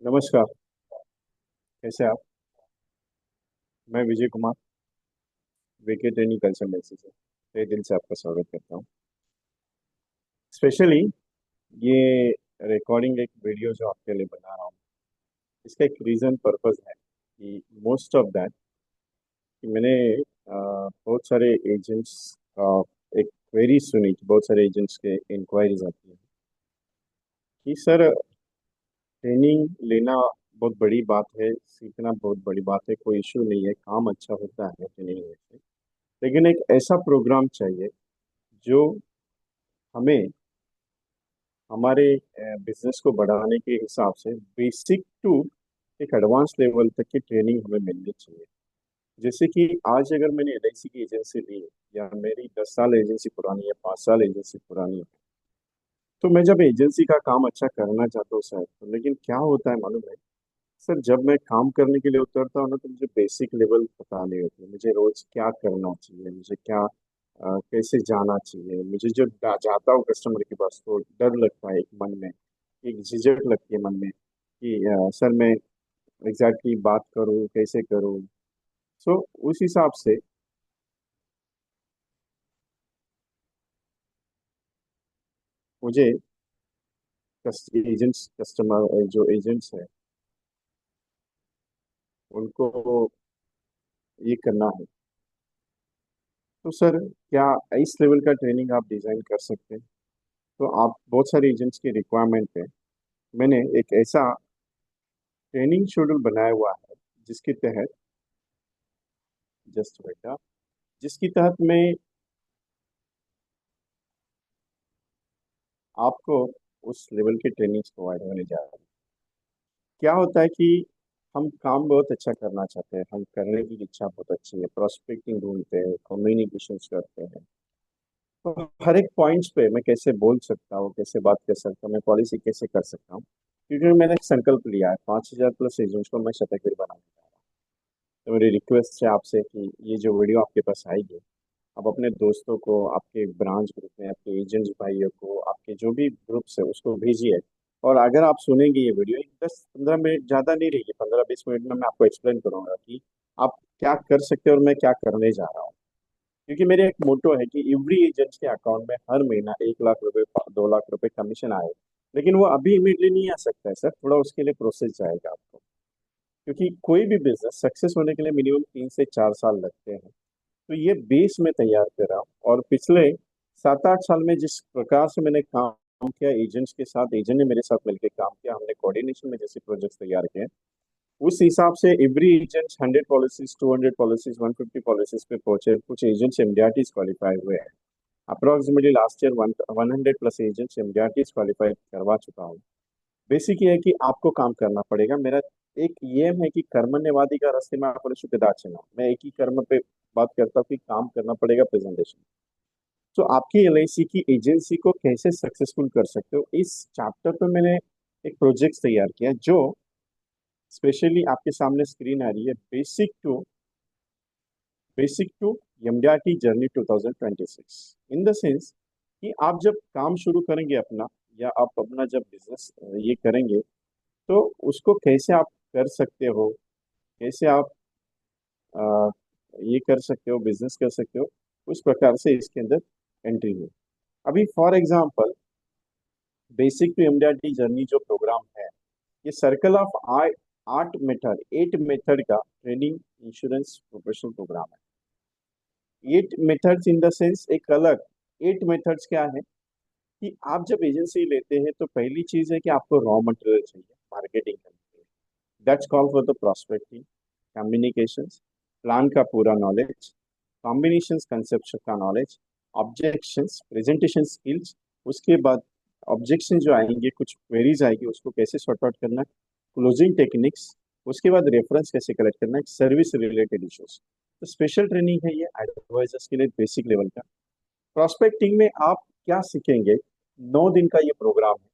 नमस्कार। कैसे आप? मैं Vijay Kumar, VK training consultancy से तहे दिल से आपका स्वागत करता हूँ। स्पेशली ये रिकॉर्डिंग एक वीडियो जो आपके लिए बना रहा हूँ, इसका एक रीज़न पर्पस है कि मोस्ट ऑफ दैट कि मैंने बहुत सारे एजेंट्स का एक क्वेरी सुनी कि बहुत सारे एजेंट्स के इंक्वायरीज आती हैं कि सर, ट्रेनिंग लेना बहुत बड़ी बात है, सीखना बहुत बड़ी बात है, कोई इशू नहीं है, काम अच्छा होता है ट्रेनिंग लेने से, लेकिन एक ऐसा प्रोग्राम चाहिए जो हमें हमारे बिजनेस को बढ़ाने के हिसाब से बेसिक टू एक एडवांस लेवल तक की ट्रेनिंग हमें मिलनी चाहिए। जैसे कि आज अगर मैंने एलआईसी की एजेंसी ली है या मेरी 10 साल एजेंसी पुरानी है, 5 साल एजेंसी पुरानी है, तो मैं जब एजेंसी का काम अच्छा करना चाहता हूँ सर, तो लेकिन क्या होता है मालूम है सर, जब मैं काम करने के लिए उतरता हूँ ना, तो मुझे बेसिक लेवल पता नहीं होती, मुझे रोज क्या करना चाहिए, मुझे क्या कैसे जाना चाहिए। मुझे जब जाता हूँ कस्टमर के पास तो डर लगता है, एक मन में एक झिझक लगती है मन में कि सर मैं एग्जैक्टली बात करूँ कैसे करूँ। सो उस हिसाब से मुझे एजेंट्स कस्टमर जो एजेंट्स है उनको ये करना है। तो सर, क्या इस लेवल का ट्रेनिंग आप डिजाइन कर सकते हैं? तो आप बहुत सारे एजेंट्स की रिक्वायरमेंट है, मैंने एक ऐसा ट्रेनिंग शेड्यूल बनाया हुआ है जिसके तहत जस्ट बेटा जिसकी तहत मैं आपको उस लेवल की ट्रेनिंग प्रोवाइड होने जा रहा हूँ। क्या होता है कि हम काम बहुत अच्छा करना चाहते हैं, हम करने की इच्छा बहुत अच्छी है, प्रोस्पेक्टिंग ढूंढते हैं, कम्युनिकेशन करते हैं, तो हर एक पॉइंट्स पे मैं कैसे बोल सकता हूँ, कैसे बात कर सकता हूँ, मैं पॉलिसी कैसे कर सकता हूँ, क्योंकि मैंने एक संकल्प लिया है 5,000 प्लस एजेंट्स को मैं शतकीर बनाने जा रहा हूँ। तो मेरी रिक्वेस्ट है आपसे कि ये जो वीडियो आपके पास आएगी, आप अपने दोस्तों को, आपके ब्रांच ग्रुप में, आपके एजेंट्स भाइयों को, आपके जो भी ग्रुप्स है उसको भेजिए। और अगर आप सुनेंगे ये वीडियो, एक 10-15 मिनट, ज़्यादा नहीं रहेगी, 15-20 मिनट में मैं आपको एक्सप्लेन करूंगा कि आप क्या कर सकते हैं और मैं क्या करने जा रहा हूँ। क्योंकि मेरे एक मोटो है कि एवरी एजेंट के अकाउंट में हर महीना 1 लाख रुपए, 2 लाख रुपए कमीशन आए, लेकिन वो अभी इमीडिएटली नहीं आ सकता है सर, थोड़ा उसके लिए प्रोसेस जाएगा आपको। क्योंकि कोई भी बिजनेस सक्सेस होने के लिए मिनिमम 3 से 4 साल लगते हैं। तो ये बेस में तैयार करा, और पिछले 7-8 साल में जिस प्रकार से मैंने काम किया एजेंट्स के साथ, एजेंट ने मेरे साथ मिलकर काम किया, हमने कोऑर्डिनेशन में जैसे प्रोजेक्ट्स तैयार किए, उस हिसाब से every agent 100 policies, 200 policies, 150 policies पे पहुंचे। कुछ एजेंट्स एमडीआरटीज क्वालिफाई हुए हैं। Approximately last year 100 plus agents MDRTs qualify करवा चुका हूँ। बेसिक ये है कि आपको काम करना पड़ेगा। मेरा एक ये है कि कर्मण्यवादी का रास्ते में आप चुके, मैं एक ही कर्म पे बात करता हूँ कि काम करना पड़ेगा, प्रेजेंटेशन। तो आपकी एलआईसी की एजेंसी को कैसे सक्सेसफुल कर सकते हो, इस चैप्टर पे मैंने एक प्रोजेक्ट तैयार किया जो स्पेशली आपके सामने स्क्रीन आ रही है, basic to MDRT journey 2026। In the sense कि आप जब काम शुरू करेंगे अपना, या आप अपना जब बिजनेस ये करेंगे, तो उसको कैसे आप कर सकते हो, कैसे आप अ, ये कर सकते हो, बिजनेस कर सकते हो, उस प्रकार से इसके अंदर एंट्री है। अभी for example, basic to MDRT journey जो प्रोग्राम है, ये circle of art method, 8 method का ट्रेनिंग इंश्योरेंस प्रोफेशनल प्रोग्राम है। 8 मेथड्स इन द सेंस एक अलग 8 मेथड्स क्या है कि आप जब एजेंसी लेते हैं तो पहली चीज है कि आपको रॉ मटेरियल चाहिए मार्केटिंग करने के लिए। That's call for the prospecting, communications, plan का पूरा नॉलेज, कॉम्बिनेशंस कंसेप्ट का नॉलेज, ऑब्जेक्शंस, प्रेजेंटेशन स्किल्स। उसके बाद ऑब्जेक्शन जो आएंगे, कुछ क्वेरीज आएगी, उसको कैसे सॉर्ट आउट करना, क्लोजिंग टेक्निक्स, उसके बाद रेफरेंस कैसे कलेक्ट करना है, सर्विस रिलेटेड इश्यूज। तो स्पेशल ट्रेनिंग है ये एडवाइजर्स के लिए बेसिक लेवल का। प्रोस्पेक्टिंग में आप क्या सीखेंगे, 9 दिन का ये प्रोग्राम है,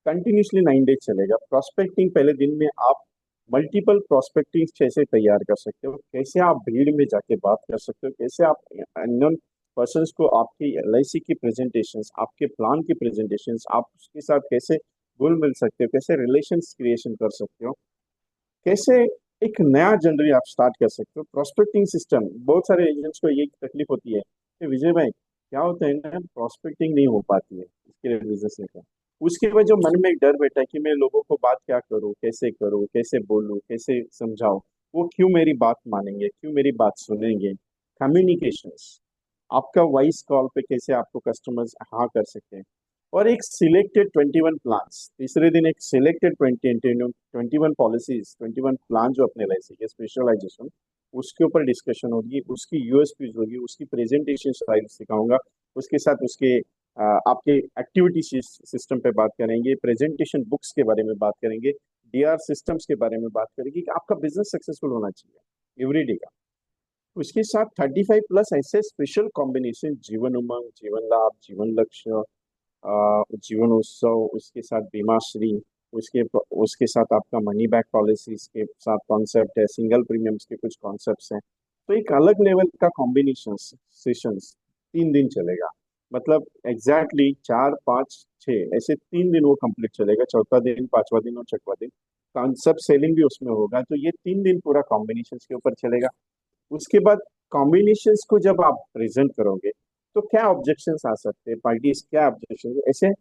कंटिन्यूसली 9 डेज चलेगा। प्रोस्पेक्टिंग पहले दिन में आप मल्टीपल प्रोस्पेक्टिंग कैसे तैयार कर सकते हो, कैसे आप भीड़ में जाके बात कर सकते हो, कैसे आप अननोन पर्सन्स को आपकी एलआईसी की प्रेजेंटेशंस, आपके प्लान की प्रेजेंटेशंस, आप उसके साथ कैसे घुल मिल सकते हो, कैसे रिलेशंस क्रिएशन कर सकते हो, कैसे एक नया जर्नी आप स्टार्ट कर सकते हो। प्रोस्पेक्टिंग सिस्टम, बहुत सारे एजेंट्स को ये तकलीफ होती है कि विजय भाई क्या होता है ना, प्रोस्पेक्टिंग नहीं हो पाती है इसके लिए बिजनेस लेकर। उसके बाद जो मन में एक डर बैठा है कि मैं लोगों को बात क्या करूँ, कैसे बोलूँ, कैसे समझाऊं, वो क्यों मेरी बात मानेंगे, क्यों मेरी बात सुनेंगे। कम्युनिकेशंस, आपका वॉइस कॉल पे कैसे आपको कस्टमर्स हाँ कर सकते हैं। और एक सिलेक्टेड 21 प्लान्स, तीसरे दिन एक सिलेक्टेड 21 पॉलिसीज, 21 प्लान जो अपने लाइफ से स्पेशलाइजेशन, उसके ऊपर डिस्कशन होगी, उसकी यूएसपी होगी, उसकी प्रेजेंटेशन स्टाइल सिखाऊंगा। उसके साथ उसके आपके एक्टिविटी सिस्टम पे बात करेंगे, प्रेजेंटेशन बुक्स के बारे में बात करेंगे, डीआर सिस्टम्स के बारे में बात करेंगे कि आपका बिजनेस सक्सेसफुल होना चाहिए एवरीडे का। उसके साथ 35+ ऐसे स्पेशल कॉम्बिनेशन, जीवन उमंग, जीवन लाभ, जीवन लक्ष्य, जीवन उत्सव, उसके साथ बीमाश्री, उसके उसके साथ आपका मनी बैक पॉलिसीज के साथ कॉन्सेप्ट है, सिंगल प्रीमियम्स के कुछ कॉन्सेप्ट्स हैं। तो एक अलग लेवल का कॉम्बिनेशन सेशंस 3 दिन चलेगा। मतलब एग्जैक्टली 4, 5, 6 ऐसे 3 दिन वो कंप्लीट चलेगा, चौथा दिन, पांचवा दिन और छठवा दिन। कॉन्सेप्ट सेलिंग भी उसमें होगा, तो ये 3 दिन पूरा कॉम्बिनेशन के ऊपर चलेगा। उसके बाद कॉम्बिनेशंस को जब आप प्रेजेंट करोगे तो क्या ऑब्जेक्शंस आ सकते हैं, पार्टीज क्या ऑब्जेक्शन, ऐसे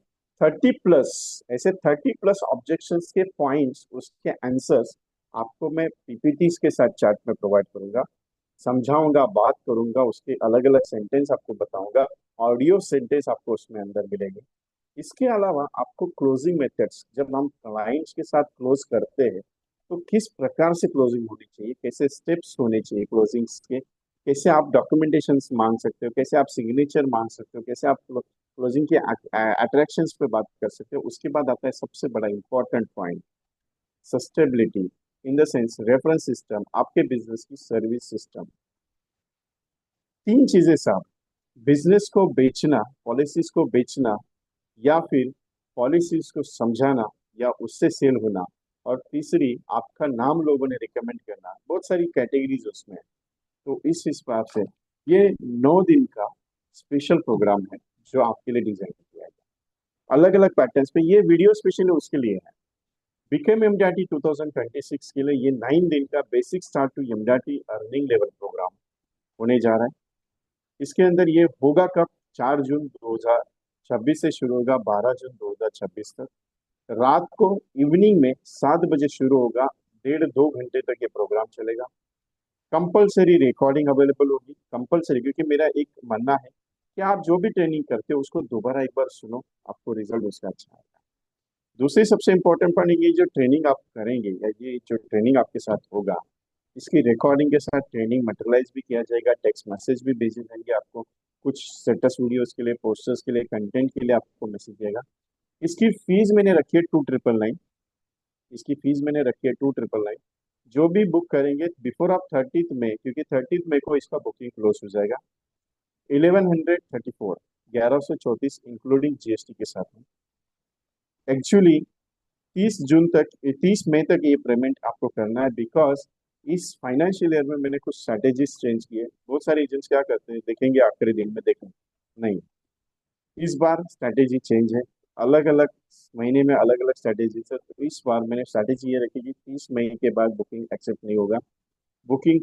30+, ऐसे 30+ ऑब्जेक्शंस के पॉइंट्स, उसके आंसर्स आपको मैं पीपीटीज के साथ चार्ट में प्रोवाइड करूंगा, समझाऊंगा, बात करूंगा, उसके अलग अलग सेंटेंस आपको बताऊंगा, ऑडियो सेंटेंस आपको उसमें अंदर मिलेंगे। इसके अलावा आपको क्लोजिंग मेथड्स, जब हम क्लाइंट्स के साथ क्लोज करते हैं तो किस प्रकार से क्लोजिंग होनी चाहिए, कैसे स्टेप्स होने चाहिए क्लोजिंग्स के, कैसे आप डॉक्यूमेंटेशन मांग सकते हो, कैसे आप सिग्नेचर मांग सकते हो, कैसे आप क्लोजिंग के अट्रैक्शंस पे बात कर सकते हो। उसके बाद आता है सबसे बड़ा important point, sustainability, in the sense reference system, आपके बिजनेस की सर्विस सिस्टम। 3 चीजें साहब, बिजनेस को बेचना, पॉलिसीज को बेचना, या फिर पॉलिसीज को समझाना, या उससे सेल होना, और तीसरी आपका नाम लोगों ने रिकमेंड करना, बहुत सारी कैटेगरीज उसमें है। तो इस हिसाब से ये 9 दिन का स्पेशल प्रोग्राम है जो आपके लिए डिजाइन किया गया, अलग अलग पैटर्न्स पे। ये वीडियो स्पेशली उसके लिए है, बिकेम एमडीआरटी 2026 के लिए। ये 9 दिन का basic start to MDRT earning level program होने जा रहा है। इसके अंदर ये होगा कब, 4 जून 2026 से शुरू होगा, 12 जून 2026 तक। रात को इवनिंग में 7 बजे शुरू होगा, 1.5-2 घंटे तक ये प्रोग्राम चलेगा। कंपलसरी रिकॉर्डिंग अवेलेबल होगी, कंपलसरी, क्योंकि मेरा एक मानना है कि आप जो भी ट्रेनिंग करते हो उसको दोबारा एक बार सुनो, आपको रिजल्ट उसका अच्छा आएगा। दूसरी सबसे इंपॉर्टेंट पॉइंट, ये जो ट्रेनिंग आप करेंगे या ये जो ट्रेनिंग आपके साथ होगा, इसकी रिकॉर्डिंग के साथ ट्रेनिंग मटेरियलाइज भी किया जाएगा, टेक्स्ट मैसेज भी भेजे जाएंगे आपको, कुछ स्टेटस वीडियोस के लिए, पोस्टर्स के लिए, कंटेंट के लिए आपको मैसेज जाएगा। इसकी फीस मैंने रखी है 2,999। इसकी फीस मैंने रखी है 2,999। जो भी बुक करेंगे बिफोर आप 30 मई, क्योंकि 30 मई को इसका बुकिंग क्लोज हो जाएगा, 1134, 1134 इंक्लूडिंग जीएसटी के साथ में। एक्चुअली 30 जून तक, 30 मई तक ये पेमेंट आपको करना है, बिकॉज इस फाइनेंशियल ईयर में मैंने कुछ स्ट्रैटेजीज चेंज किए। बहुत सारे एजेंट्स क्या करते हैं, देखेंगे आखिरी दिन में, देखें नहीं, इस बार स्ट्रैटेजी चेंज है, अलग अलग महीने में अलग अलग स्ट्रैटेजी है। तो इस बार मैंने स्ट्रैटेजी ये रखी कि 30 मई के बाद बुकिंग एक्सेप्ट नहीं होगा, बुकिंग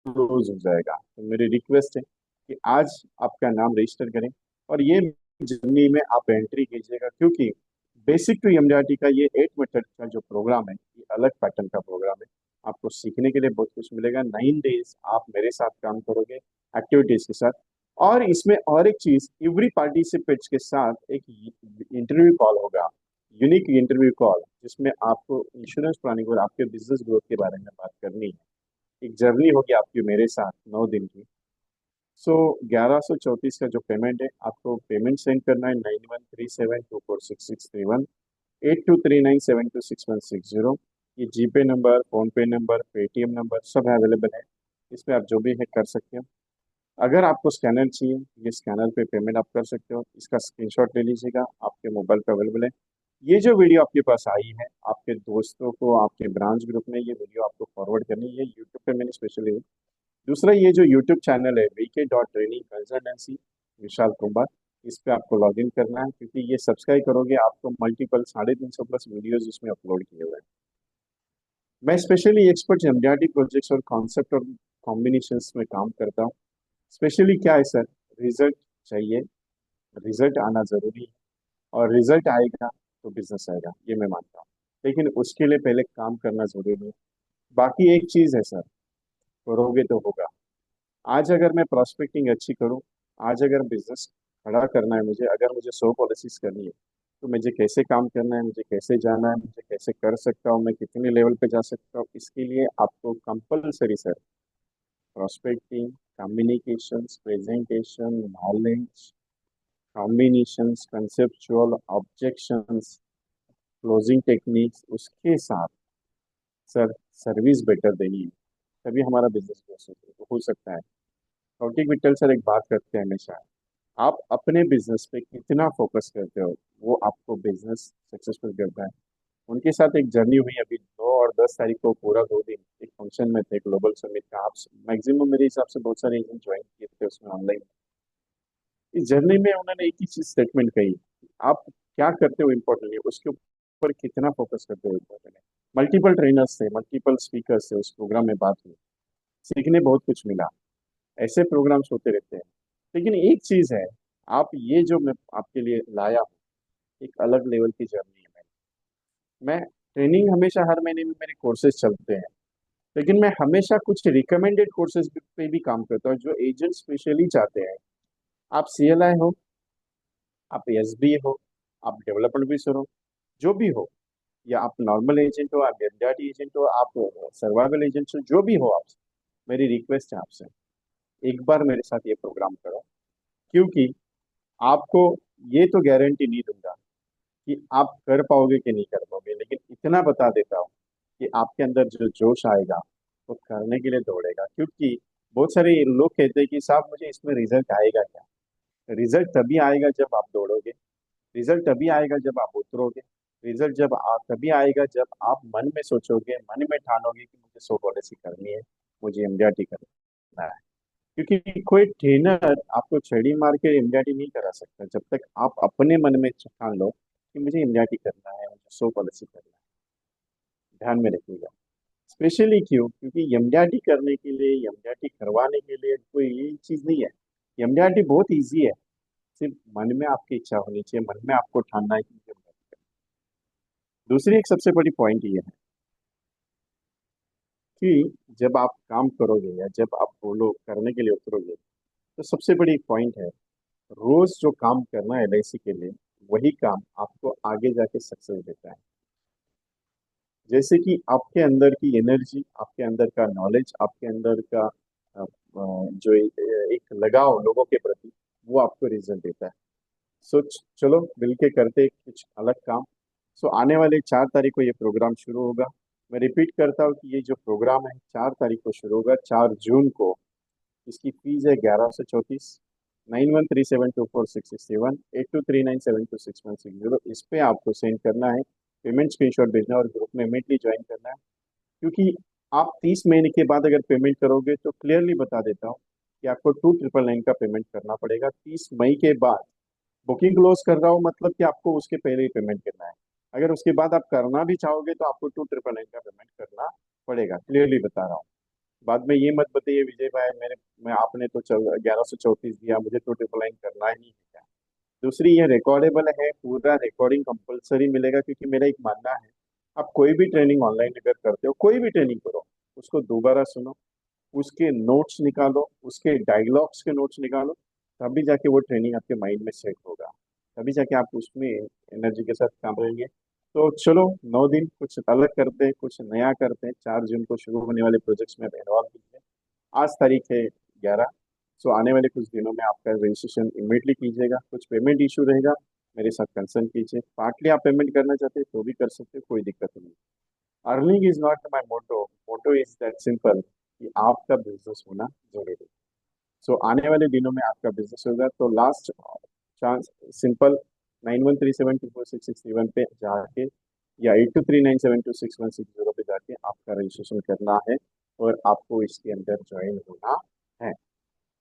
क्लोज हो जाएगा। तो मेरी रिक्वेस्ट है कि आज आपका नाम रजिस्टर करें और ये जर्नी में आप एंट्री कीजिएगा, क्योंकि बेसिक टू एमडीआरटी का ये 8 मेथड का जो प्रोग्राम है, ये अलग पैटर्न का प्रोग्राम है। आपको सीखने के लिए बहुत कुछ मिलेगा। 9 डेज आप मेरे साथ काम करोगे एक्टिविटीज के साथ। और इसमें और एक चीज, एवरी पार्टिसिपेंट्स के साथ एक इंटरव्यू कॉल होगा, यूनिक इंटरव्यू कॉल, जिसमें आपको इंश्योरेंस प्लानिंग और आपके बिजनेस ग्रोथ के बारे में बात करनी है। एक जर्नी होगी आपकी मेरे साथ 9 दिन की। सो 1134 का जो पेमेंट है, आपको पेमेंट सेंड करना है 9137246631, 8239726160। ये जीपे नंबर, फोन पे नंबर, पेटीएम नंबर सब अवेलेबल है, इसमें आप जो भी है कर सकते हो। अगर आपको स्कैनर चाहिए, ये स्कैनर पे पेमेंट आप कर सकते हो, इसका स्क्रीनशॉट ले लीजिएगा, आपके मोबाइल पे अवेलेबल है। ये जो वीडियो आपके पास आई है, आपके दोस्तों को, आपके ब्रांच ग्रुप में ये वीडियो आपको फॉरवर्ड करनी है, यूट्यूब पे मैंने स्पेशली। दूसरा, ये जो यूट्यूब चैनल है VK dot training consultancy Vishal Kumar, इस पे आपको लॉग इन करना है, क्योंकि ये सब्सक्राइब करोगे आपको मल्टीपल 350 प्लस वीडियोस इसमें अपलोड किए हुए हैं। मैं स्पेशली एक्सपर्ट एमडीआरटी प्रोजेक्ट्स और कॉन्सेप्ट और कॉम्बिनेशंस में काम करता हूँ। स्पेशली क्या है सर, रिजल्ट चाहिए, रिजल्ट आना जरूरी है, और रिजल्ट आएगा तो बिजनेस आएगा, ये मैं मानता हूँ। लेकिन उसके लिए पहले काम करना जरूरी है। बाकी एक चीज है सर, करोगे तो होगा। आज अगर मैं प्रॉस्पेक्टिंग अच्छी करूँ, आज अगर बिजनेस खड़ा करना है मुझे, अगर मुझे 100 पॉलिसीज करनी है, तो मुझे कैसे काम करना है, मुझे कैसे जाना है, मुझे कैसे कर सकता हूँ, मैं कितने लेवल पे जा सकता हूँ, इसके लिए आपको compulsory sir prospecting, communications, presentation, knowledge, combinations, conceptual objections, closing techniques, उसके साथ सर सर्विस बेटर देनी है, तभी हमारा बिजनेस हो सकता है। कौटिक विट्ठल सर एक बात करते हैं हमेशा, आप अपने बिजनेस पे कितना फोकस करते हो, वो आपको बिजनेस सक्सेसफुल करता है। उनके साथ एक जर्नी हुई अभी 2 और 10 तारीख को, पूरा 2 दिन एक फंक्शन में थे, ग्लोबल समिट का। आप मैक्सिमम मेरे हिसाब से बहुत सारे एजेंट ज्वाइन किए थे उसमें ऑनलाइन। इस जर्नी में उन्होंने एक ही चीज स्टेटमेंट कही, आप क्या करते हो इम्पोर्टेंट है, उसके ऊपर कितना फोकस करते हो इम्पोर्टेंट है। मल्टीपल ट्रेनर्स थे, मल्टीपल स्पीकर्स थे, उस प्रोग्राम में बात हुई, सीखने बहुत कुछ मिला। ऐसे प्रोग्राम्स होते रहते हैं। लेकिन एक चीज है, आप ये जो मैं आपके लिए लाया हूँ, एक अलग लेवल की जर्नी है। मैं ट्रेनिंग हमेशा हर महीने में मेरे कोर्सेज चलते हैं, लेकिन मैं हमेशा कुछ रिकमेंडेड कोर्सेज पे भी काम करता हूँ, जो एजेंट स्पेशली चाहते हैं। आप सीएलआई हो, आप एसबी हो, आप डेवलपमेंट भी हो, जो भी हो, या आप नॉर्मल एजेंट हो, आप एफडीआरटी एजेंट हो, आप सर्वाइवल एजेंट हो, जो भी हो, आप, मेरी रिक्वेस्ट है आपसे, एक बार मेरे साथ ये प्रोग्राम करो। क्योंकि आपको ये तो गारंटी नहीं दूंगा कि आप कर पाओगे कि नहीं कर पाओगे, लेकिन इतना बता देता हूँ कि आपके अंदर जो जोश आएगा, वो करने के लिए दौड़ेगा। क्योंकि बहुत सारे लोग कहते हैं कि साहब मुझे इसमें रिजल्ट आएगा क्या। रिजल्ट तभी आएगा जब आप दौड़ोगे, रिजल्ट तभी आएगा जब आप उतरोगे, रिजल्ट तभी आएगा जब आप मन में सोचोगे, मन में ठानोगे कि मुझे 100 पॉलिसी करनी है, मुझे एमडीआरटी करना है। क्योंकि कोई ट्रेनर आपको छड़ी मार के एमडीआरटी नहीं करा सकता, जब तक आप अपने मन में ठान लो कि मुझे एमडीआरटी करना है, मुझे 100 पॉलिसी करना है। ध्यान में रखिएगा। स्पेशली क्यों, क्योंकि एमडीआरटी करने के लिए, एमडीआरटी करवाने के लिए कोई ये चीज नहीं है। एमडीआरटी बहुत इजी है, सिर्फ मन में आपकी इच्छा होनी चाहिए, मन में आपको ठानना है कि मुझे MDRT करना है। दूसरी एक सबसे बड़ी पॉइंट ये है कि जब आप काम करोगे या जब आप बोलो करने के लिए उतरोगे, तो सबसे बड़ी पॉइंट है, रोज जो काम करना है एलआईसी के लिए, वही काम आपको आगे जाके सक्सेस देता है। जैसे कि आपके अंदर की एनर्जी, आपके अंदर का नॉलेज, आपके अंदर का जो एक लगाव लोगों के प्रति, वो आपको रिजल्ट देता है। सो चलो मिलके करते हैं कुछ अलग काम। सो आने वाले 4 तारीख को ये प्रोग्राम शुरू होगा। मैं रिपीट करता हूँ कि ये जो प्रोग्राम है 4 तारीख को शुरू होगा, 4 जून को। इसकी फीस है 1134। 9137246671, 8239726160, इस पे आपको सेंड करना है, पेमेंट स्क्रीनशॉट भेजना और ग्रुप में इमीडिएटली ज्वाइन करना है। क्योंकि आप 30 महीने के बाद अगर पेमेंट करोगे, तो क्लियरली बता देता हूँ कि आपको 2999 का पेमेंट करना पड़ेगा 30 मई के बाद। बुकिंग क्लोज कर रहा हूँ मतलब कि आपको उसके पहले ही पेमेंट करना है। अगर उसके बाद आप करना भी चाहोगे, तो आपको 2999 का पेमेंट करना पड़ेगा, क्लियरली बता रहा हूँ। बाद में ये मत बताइए विजय भाई, मैं आपने तो 1134 दिया, मुझे 2999 करना ही है क्या। दूसरी, ये रिकॉर्डेबल है, पूरा रिकॉर्डिंग कंपलसरी मिलेगा, क्योंकि मेरा एक मानना है, आप कोई भी ट्रेनिंग ऑनलाइन अगर करते हो, कोई भी ट्रेनिंग करो, उसको दोबारा सुनो, उसके नोट्स निकालो, उसके डायलॉग्स के नोट्स निकालो, तभी जाके वो ट्रेनिंग आपके माइंड में सेट होगा, तभी जाके आप उसमें एनर्जी के साथ काम करेंगे। तो चलो 9 दिन कुछ अलग करते हैं, कुछ नया करते हैं। 4 जून को शुरू होने वाले प्रोजेक्ट्स में इन्वॉल्व कीजिए। आज तारीख है 11। सो आने वाले कुछ दिनों में आपका रजिस्ट्रेशन इमीडिएटली कीजिएगा। कुछ पेमेंट इशू रहेगा, मेरे साथ कंसर्न कीजिए। पार्टली आप पेमेंट करना चाहते हैं तो भी कर सकते हो, कोई दिक्कत नहीं। Earning is not my motto, motto is that simple कि आपका बिजनेस होना जरूरी है। सो आने वाले दिनों में आपका बिजनेस होगा, तो लास्ट चांस, सिंपल 9137246671 पे जाके, या 8239726160 पे जाके आपका रजिस्ट्रेशन करना है, और आपको इसके अंदर ज्वाइन होना है।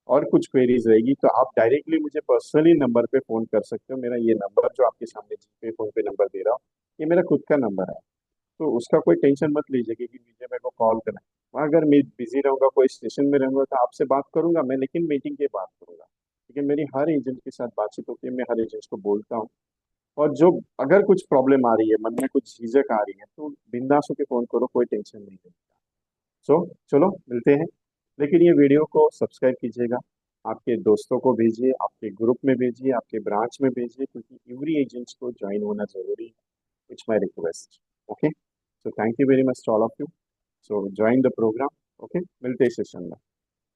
और कुछ क्वेरीज रहेगी तो आप डायरेक्टली मुझे पर्सनली नंबर पे फ़ोन कर सकते हो। मेरा ये नंबर जो आपके सामने जीपे फ़ोन पे नंबर दे रहा हूँ, ये मेरा खुद का नंबर है। तो उसका कोई टेंशन मत लीजिए कि मुझे मेरे को कॉल करना है। अगर मैं बिजी रहूंगा, कोई स्टेशन में रहूंगा, तो आपसे बात करूंगा मैं, लेकिन मीटिंग के बाद करूंगा, क्योंकि मेरी हर एजेंट के साथ बातचीत होती है। मैं हर एजेंट को बोलता हूँ। और जो अगर कुछ प्रॉब्लम आ रही है, मन में कुछ झिझक आ रही है, तो बिंदास होकर फोन करो, कोई टेंशन नहीं है। सो चलो मिलते हैं। लेकिन ये वीडियो को सब्सक्राइब कीजिएगा, आपके दोस्तों को भेजिए, आपके ग्रुप में भेजिए, आपके ब्रांच में भेजिए, क्योंकि एवरी एजेंट्स को ज्वाइन होना जरूरी है। It's my request. Okay, so thank you very much to all of you. So join the program. Okay, मिलते हैं सेशन में।